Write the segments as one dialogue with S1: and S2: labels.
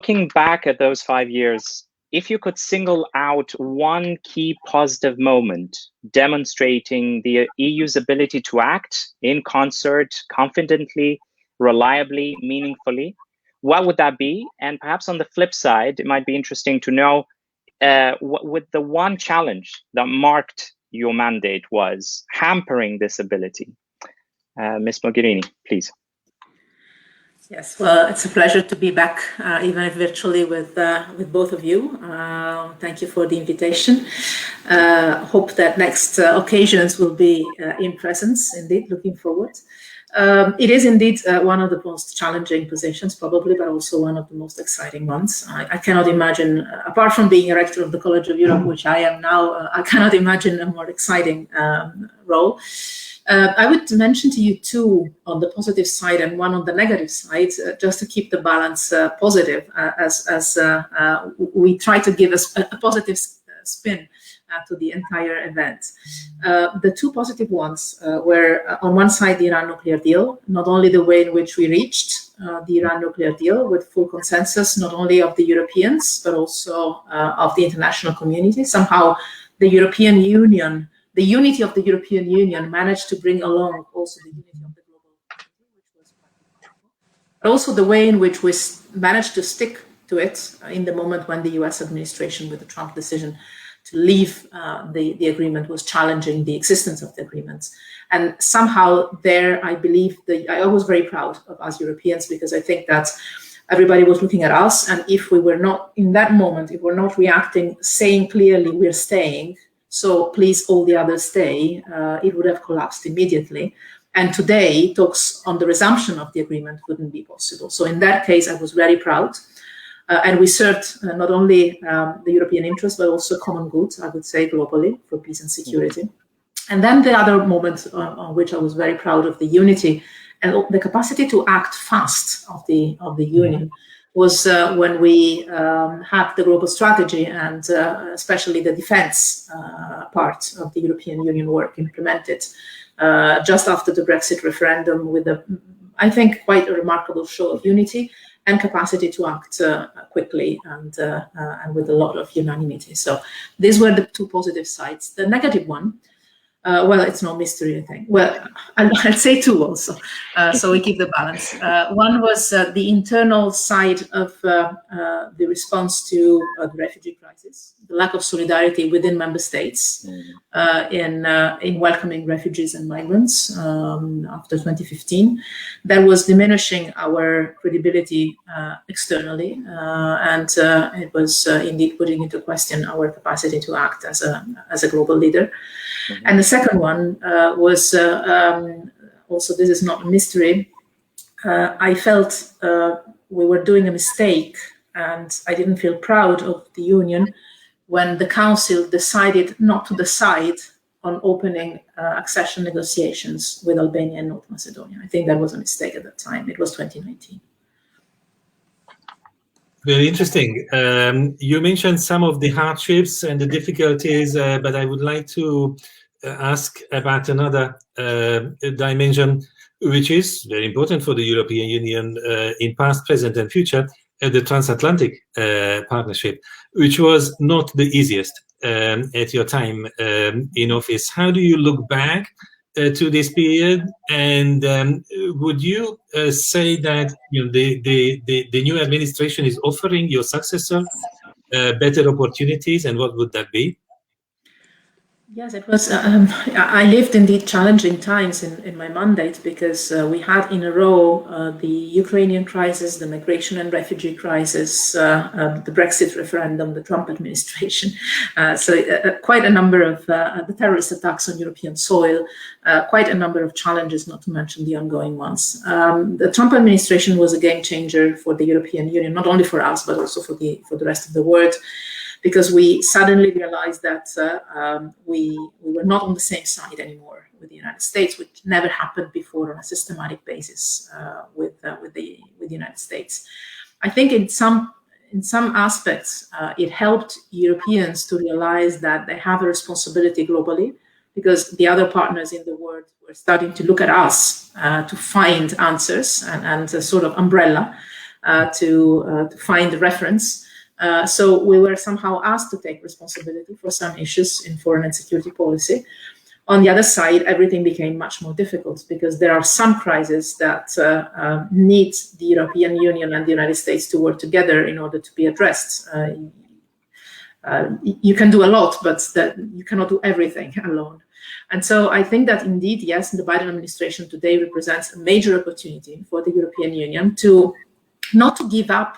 S1: looking back at those 5 years, if you could single out one key positive moment demonstrating the EU's ability to act in concert, confidently, reliably, meaningfully, what would that be? And perhaps on the flip side, it might be interesting to know what the one challenge that marked your mandate was hampering this ability. Ms Mogherini, please.
S2: Yes, well, it's a pleasure to be back, even if virtually, with both of you. Thank you for the invitation. Hope that next occasions will be in presence, indeed, looking forward. It is indeed one of the most challenging positions, probably, but also one of the most exciting ones. I cannot imagine, apart from being a rector of the College of Europe, which I am now, I cannot imagine a more exciting role. I would mention to you two on the positive side and one on the negative side, just to keep the balance positive, as we try to give us a positive spin to the entire event. The two positive ones were, on one side, the Iran nuclear deal, not only the way in which we reached the Iran nuclear deal with full consensus, not only of the Europeans, but also of the international community. Somehow the European Union, the unity of the European Union managed to bring along also the unity of the global community, which was quite powerful. But also the way in which we managed to stick to it in the moment when the US administration, with the Trump decision to leave the agreement, was challenging the existence of the agreement. And somehow there, I believe, I was very proud of us Europeans, because I think that everybody was looking at us. And if we were not, in that moment, if we're not reacting, saying clearly we're staying, so please all the others stay, it would have collapsed immediately. And today, talks on the resumption of the agreement wouldn't be possible. So in that case, I was very proud. And we served not only the European interest, but also common goods, I would say, globally, for peace and security. And then the other moment on which I was very proud of the unity and the capacity to act fast of the Union was when we had the global strategy and especially the defense part of the European Union work implemented just after the Brexit referendum, with I think, quite a remarkable show of unity and capacity to act quickly and with a lot of unanimity. So these were the two positive sides. The negative one, well, it's no mystery, I think. Well, I'll say two also, so we keep the balance. One was the internal side of the response to the refugee crisis, the lack of solidarity within member states in welcoming refugees and migrants after 2015. That was diminishing our credibility externally, and it was indeed putting into question our capacity to act as a global leader. And the second one was also, this is not a mystery, I felt we were doing a mistake, and I didn't feel proud of the Union when the Council decided not to decide on opening accession negotiations with Albania and North Macedonia. I think that was a mistake at that time. It was 2019.
S3: Very interesting. You mentioned some of the hardships and the difficulties, but I would like to ask about another dimension, which is very important for the European Union in past, present, and future, the transatlantic partnership, which was not the easiest at your time in office. How do you look back to this period, and would you say that the new administration is offering your successor better opportunities, and what would that be?
S2: Yes, it was. I lived indeed challenging times in my mandate, because we had in a row the Ukrainian crisis, the migration and refugee crisis, the Brexit referendum, the Trump administration. So quite a number of the terrorist attacks on European soil, quite a number of challenges, not to mention the ongoing ones. The Trump administration was a game changer for the European Union, not only for us, but also for the rest of the world, because we suddenly realized that we were not on the same side anymore with the United States, which never happened before on a systematic basis with the United States. I think in some aspects, it helped Europeans to realize that they have a responsibility globally, because the other partners in the world were starting to look at us to find answers and a sort of umbrella to find reference. So we were somehow asked to take responsibility for some issues in foreign and security policy. On the other side, everything became much more difficult because there are some crises that need the European Union and the United States to work together in order to be addressed. You can do a lot, but you cannot do everything alone. And so I think that indeed, yes, the Biden administration today represents a major opportunity for the European Union to not to give up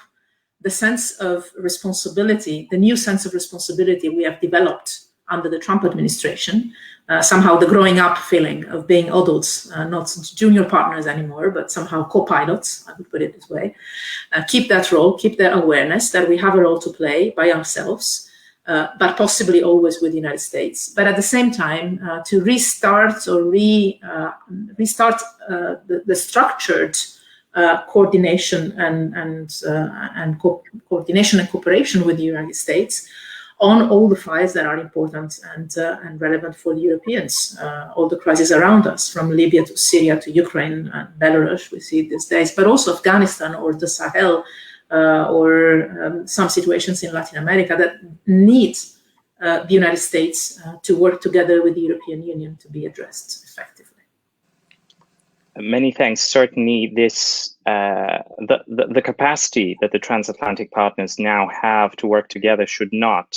S2: the sense of responsibility, the new sense of responsibility we have developed under the Trump administration, somehow the growing up feeling of being adults, not junior partners anymore, but somehow co-pilots, I would put it this way. Keep that role, keep that awareness that we have a role to play by ourselves, but possibly always with the United States. But at the same time, to restart or restart the structured coordination and coordination and cooperation with the United States on all the files that are important and relevant for the Europeans, all the crises around us, from Libya to Syria to Ukraine and Belarus, we see these days, but also Afghanistan or the Sahel or some situations in Latin America that need the United States to work together with the European Union to be addressed effectively.
S1: Many thanks. Certainly, this the capacity that the transatlantic partners now have to work together should not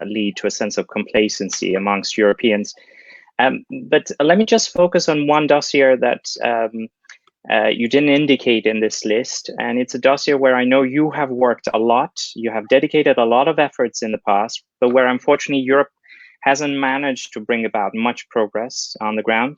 S1: lead to a sense of complacency amongst Europeans. But let me just focus on one dossier that you didn't indicate in this list, and it's a dossier where I know you have worked a lot. You have dedicated a lot of efforts in the past, but where unfortunately Europe hasn't managed to bring about much progress on the ground.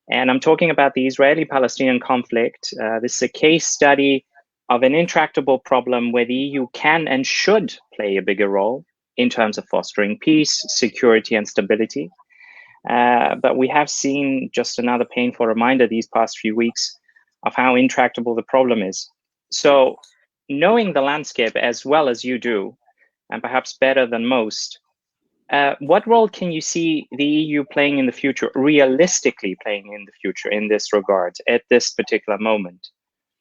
S1: And I'm talking about the Israeli-Palestinian conflict. This is a case study of an intractable problem where the EU can and should play a bigger role in terms of fostering peace, security, and stability. But we have seen just another painful reminder these past few weeks of how intractable the problem is. So knowing the landscape as well as you do, and perhaps better than most, what role can you see the EU playing in the future, realistically playing in the future in this regard at this particular moment?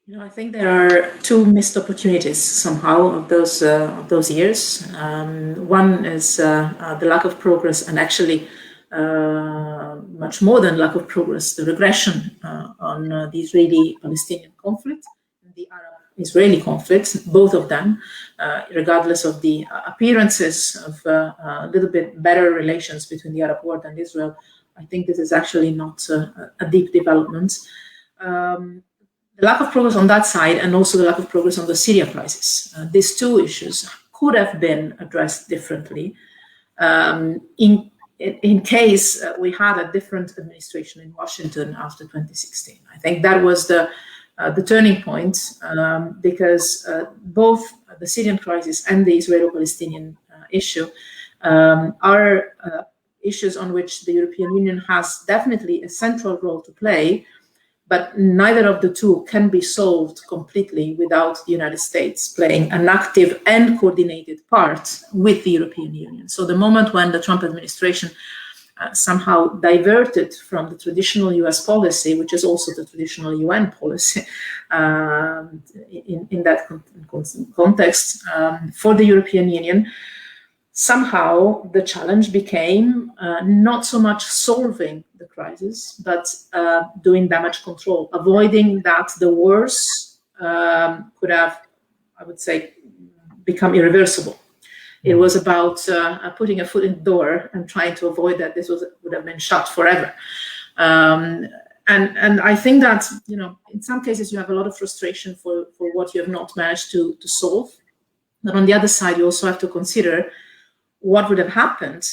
S2: You know, I think there are two missed opportunities somehow of those years. One is the lack of progress, and actually much more than lack of progress, the regression on the Israeli-Palestinian conflict, the Arab-Israeli conflict, both of them, regardless of the appearances of a little bit better relations between the Arab world and Israel. I think this is actually not a deep development. The lack of progress on that side, and also the lack of progress on the Syria crisis. These two issues could have been addressed differently in case we had a different administration in Washington after 2016. I think that was the turning point, because both the Syrian crisis and the Israeli-Palestinian issue are issues on which the European Union has definitely a central role to play, but neither of the two can be solved completely without the United States playing an active and coordinated part with the European Union. So the moment when the Trump administration somehow diverted from the traditional US policy, which is also the traditional UN policy in that context, for the European Union, somehow the challenge became not so much solving the crisis, but doing damage control, avoiding that the wars could have, I would say, become irreversible. It was about putting a foot in the door and trying to avoid that this would have been shut forever. And I think that, you know, in some cases you have a lot of frustration for what you have not managed to solve. But on the other side, you also have to consider what would have happened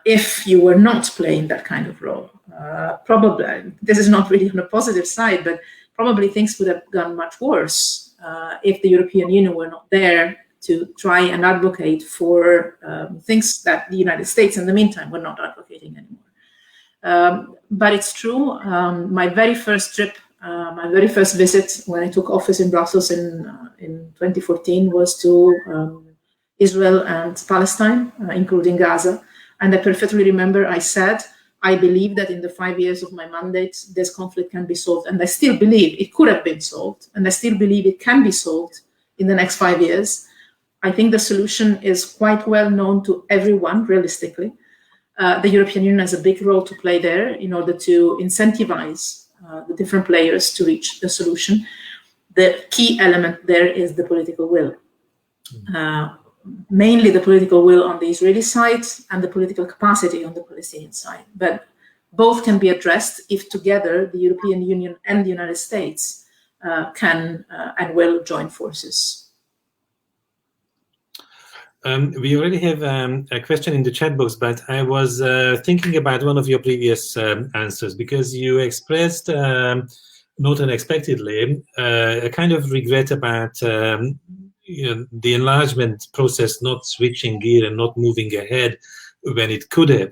S2: if you were not playing that kind of role. Probably, this is not really on a positive side, but probably things would have gone much worse if the European Union were not there to try and advocate for things that the United States in the meantime were not advocating anymore. But it's true, my very first trip, my very first visit when I took office in Brussels in 2014 was to Israel and Palestine, including Gaza. And I perfectly remember I said, I believe that in the 5 years of my mandate, this conflict can be solved. And I still believe it could have been solved. And I still believe it can be solved in the next 5 years. I think the solution is quite well known to everyone, realistically. The European Union has a big role to play there in order to incentivize the different players to reach the solution. The key element there is the political will. Mainly the political will on the Israeli side and the political capacity on the Palestinian side. But both can be addressed if together the European Union and the United States can and will join forces.
S3: We already have a question in the chat box, but I was thinking about one of your previous answers, because you expressed, not unexpectedly, a kind of regret about the enlargement process not switching gear and not moving ahead when it could have.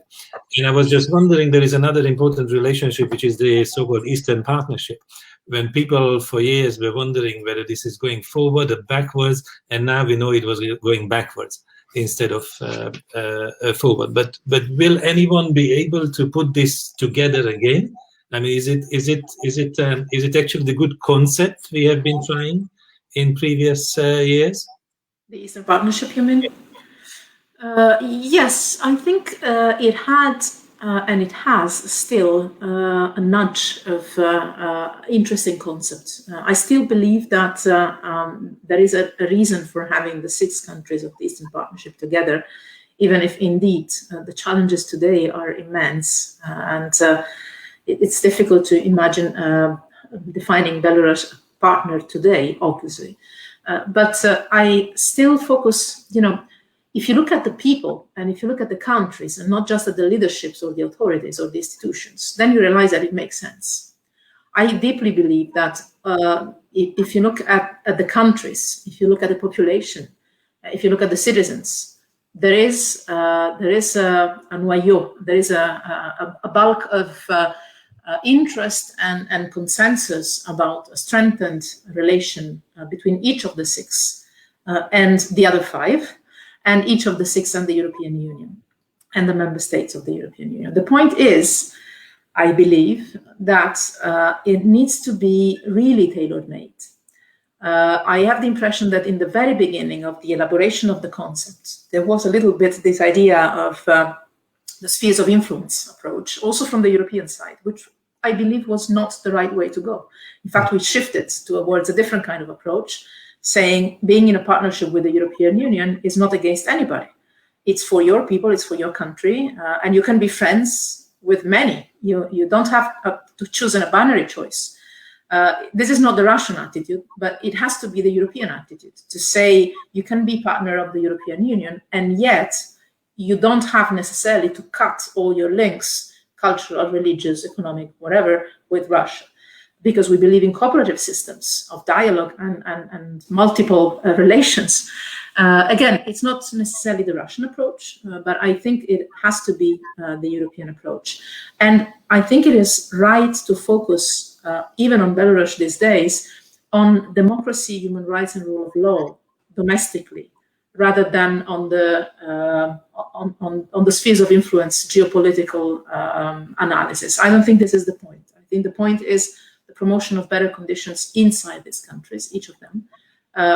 S3: And I was just wondering, there is another important relationship, which is the so-called Eastern Partnership, when people for years were wondering whether this is going forward or backwards, and now we know it was going backwards instead of forward. But will anyone be able to put this together again? I mean, is it actually the good concept we have been trying in previous years?
S2: The Eastern Partnership, you mean? Yes, I think it had and it has still a nudge of interesting concepts. I still believe that there is a reason for having the 6 countries of the Eastern Partnership together, even if indeed the challenges today are immense, and it's difficult to imagine defining Belarus a partner today, obviously. But I still focus, if you look at the people and if you look at the countries and not just at the leaderships or the authorities or the institutions, then you realize that it makes sense. I deeply believe that if you look at the countries, if you look at the population, if you look at the citizens, there is a noyau, there is a bulk of interest and consensus about a strengthened relation between each of the 6 and the other 5. And each of the 6 and the European Union and the member states of the European Union. The point is, I believe, that it needs to be really tailor-made. I have the impression that in the very beginning of the elaboration of the concept, there was a little bit this idea of the spheres of influence approach, also from the European side, which I believe was not the right way to go. In fact, we shifted towards a different kind of approach, saying being in a partnership with the European Union is not against anybody. It's for your people, it's for your country, and you can be friends with many. You don't have to choose a binary choice. This is not the Russian attitude, but it has to be the European attitude, to say you can be partner of the European Union, and yet you don't have necessarily to cut all your links, cultural, religious, economic, whatever, with Russia. Because we believe in cooperative systems of dialogue and multiple relations. Again, it's not necessarily the Russian approach, but I think it has to be the European approach. And I think it is right to focus, even on Belarus these days, on democracy, human rights, and rule of law domestically, rather than on the spheres of influence, geopolitical analysis. I don't think this is the point. I think the point is the promotion of better conditions inside these countries, each of them,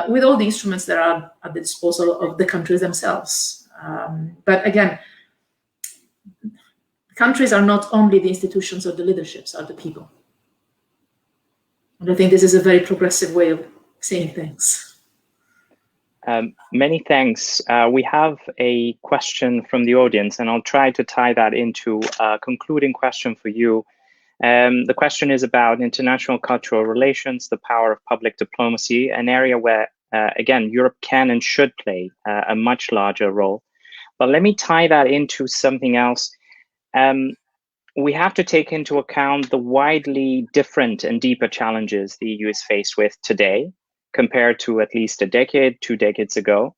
S2: with all the instruments that are at the disposal of the countries themselves. But again, countries are not only the institutions or the leaderships, are the people. And I think this is a very progressive way of seeing things.
S1: Many thanks. We have a question from the audience, and I'll try to tie that into a concluding question for you. The question is about international cultural relations, the power of public diplomacy, an area where, again, Europe can and should play a much larger role. But let me tie that into something else. We have to take into account the widely different and deeper challenges the EU is faced with today, compared to at least a decade, 2 decades ago,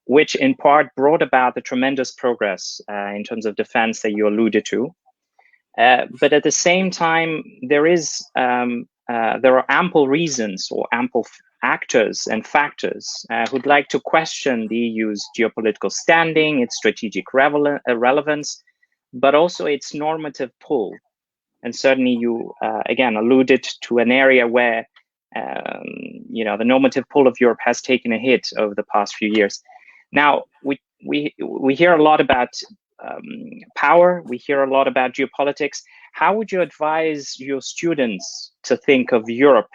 S1: which in part brought about the tremendous progress in terms of defense that you alluded to. But at the same time, there are ample reasons or ample actors and factors who'd like to question the EU's geopolitical standing, its strategic relevance, but also its normative pull. And certainly you, again, alluded to an area where the normative pull of Europe has taken a hit over the past few years. Now, we hear a lot about power. We hear a lot about geopolitics. How would you advise your students to think of Europe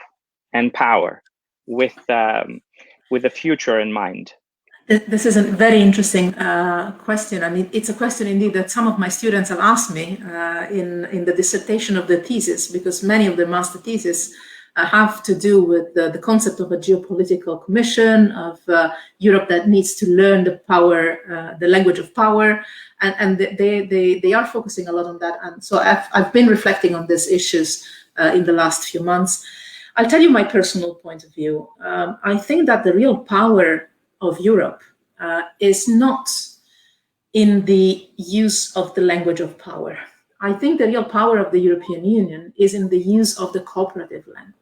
S1: and power with the future in mind?
S2: This is a very interesting question. I mean, it's a question indeed that some of my students have asked me in the dissertation of the thesis, because many of the master theses have to do with the concept of a geopolitical commission, of Europe that needs to learn the power, the language of power, and they are focusing a lot on that. And so I've been reflecting on these issues in the last few months. I'll tell you my personal point of view. I think that the real power of Europe is not in the use of the language of power. I think the real power of the European Union is in the use of the cooperative language.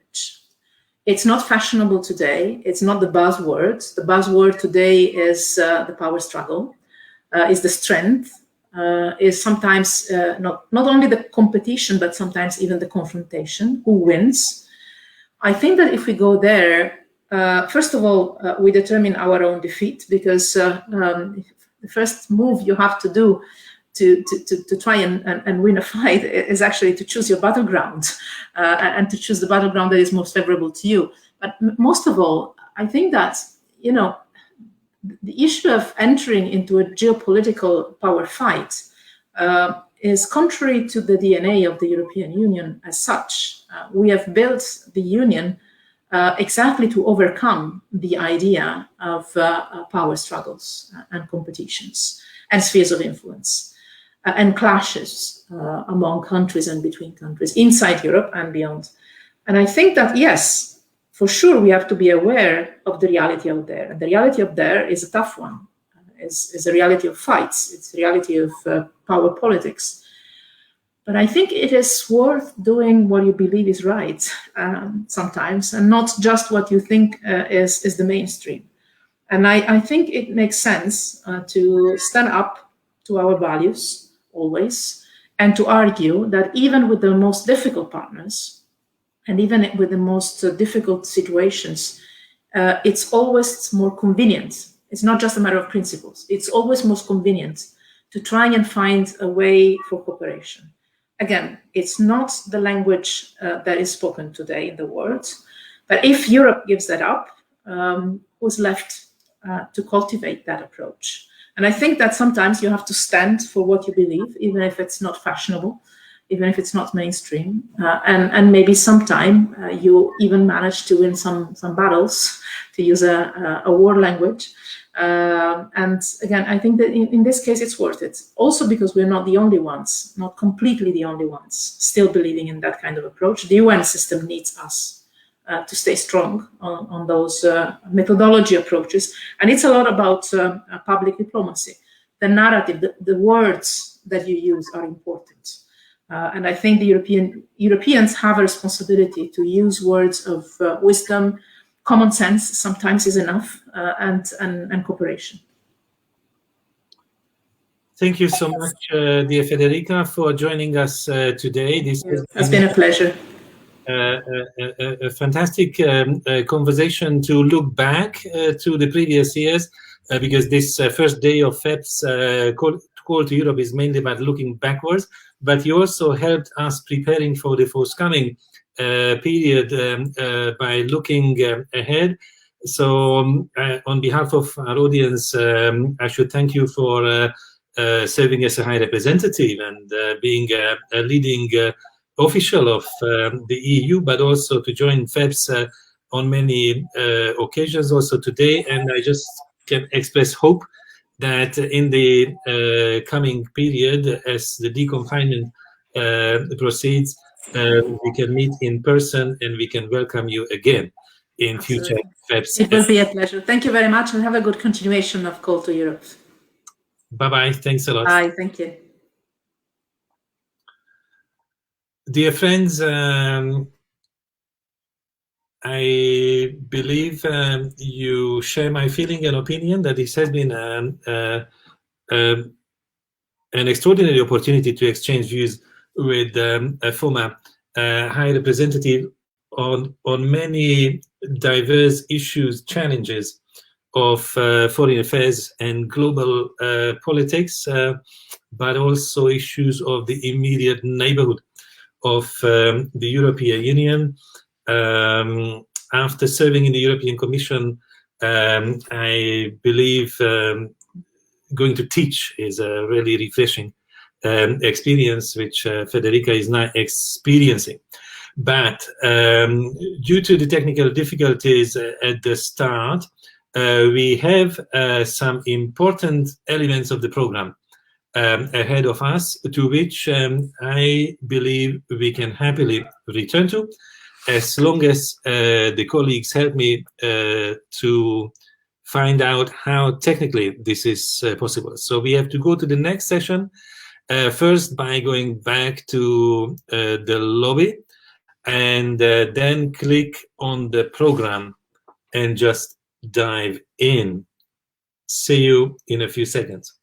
S2: It's not fashionable today. It's not the buzzword. The buzzword today is the power struggle, is the strength, is sometimes not only the competition, but sometimes even the confrontation. Who wins? I think that if we go there, first of all, we determine our own defeat, because the first move you have to do to try and win a fight is actually to choose your battleground and to choose the battleground that is most favorable to you. But most of all, I think that, the issue of entering into a geopolitical power fight is contrary to the DNA of the European Union as such. We have built the Union exactly to overcome the idea of power struggles and competitions and spheres of influence and clashes among countries and between countries inside Europe and beyond. And I think that, yes, for sure, we have to be aware of the reality out there. And the reality out there is a tough one. It's a reality of fights. It's a reality of power politics. But I think it is worth doing what you believe is right sometimes, and not just what you think is the mainstream. And I think it makes sense to stand up to our values always, and to argue that even with the most difficult partners, and even with the most difficult situations, it's always more convenient. It's not just a matter of principles. It's always most convenient to try and find a way for cooperation. Again, it's not the language that is spoken today in the world, but if Europe gives that up, who's left to cultivate that approach? And I think that sometimes you have to stand for what you believe, even if it's not fashionable, even if it's not mainstream, and maybe sometime you even manage to win some battles, to use a war language. And again, I think that in this case, it's worth it. Also because we're not the only ones, not completely the only ones, still believing in that kind of approach. The UN system needs us to stay strong on those methodology approaches. And it's a lot about public diplomacy. The narrative, the words that you use are important. And I think the Europeans have a responsibility to use words of wisdom. Common sense sometimes is enough, and cooperation.
S3: Thank you so much, dear Federica, for joining us today. This
S2: has been a pleasure.
S3: A fantastic conversation to look back to the previous years, because this first day of FEP's Call to Europe is mainly about looking backwards, but you also helped us preparing for the forthcoming period by looking ahead. So on behalf of our audience, I should thank you for serving as a high representative and being a leading official of the EU, but also to join FEPS on many occasions also today. And I just can express hope that in the coming period, as the deconfinement proceeds, we can meet in person and we can welcome you again in future FEPS.
S2: It will be a pleasure. Thank you very much, and have a good continuation of Call to Europe.
S3: Bye-bye. Thanks a lot.
S2: Bye. Thank you.
S3: Dear friends, I believe you share my feeling and opinion that this has been an extraordinary opportunity to exchange views with a former High Representative on many diverse issues, challenges of foreign affairs and global politics, but also issues of the immediate neighborhood of the European Union. After serving in the European Commission, I believe going to teach is a really refreshing experience, which Federica is now experiencing. But due to the technical difficulties at the start, we have some important elements of the program ahead of us, to which I believe we can happily return to, as long as the colleagues help me to find out how technically this is possible. So we have to go to the next session, first by going back to the lobby, and then click on the program and just dive in. See you in a few seconds.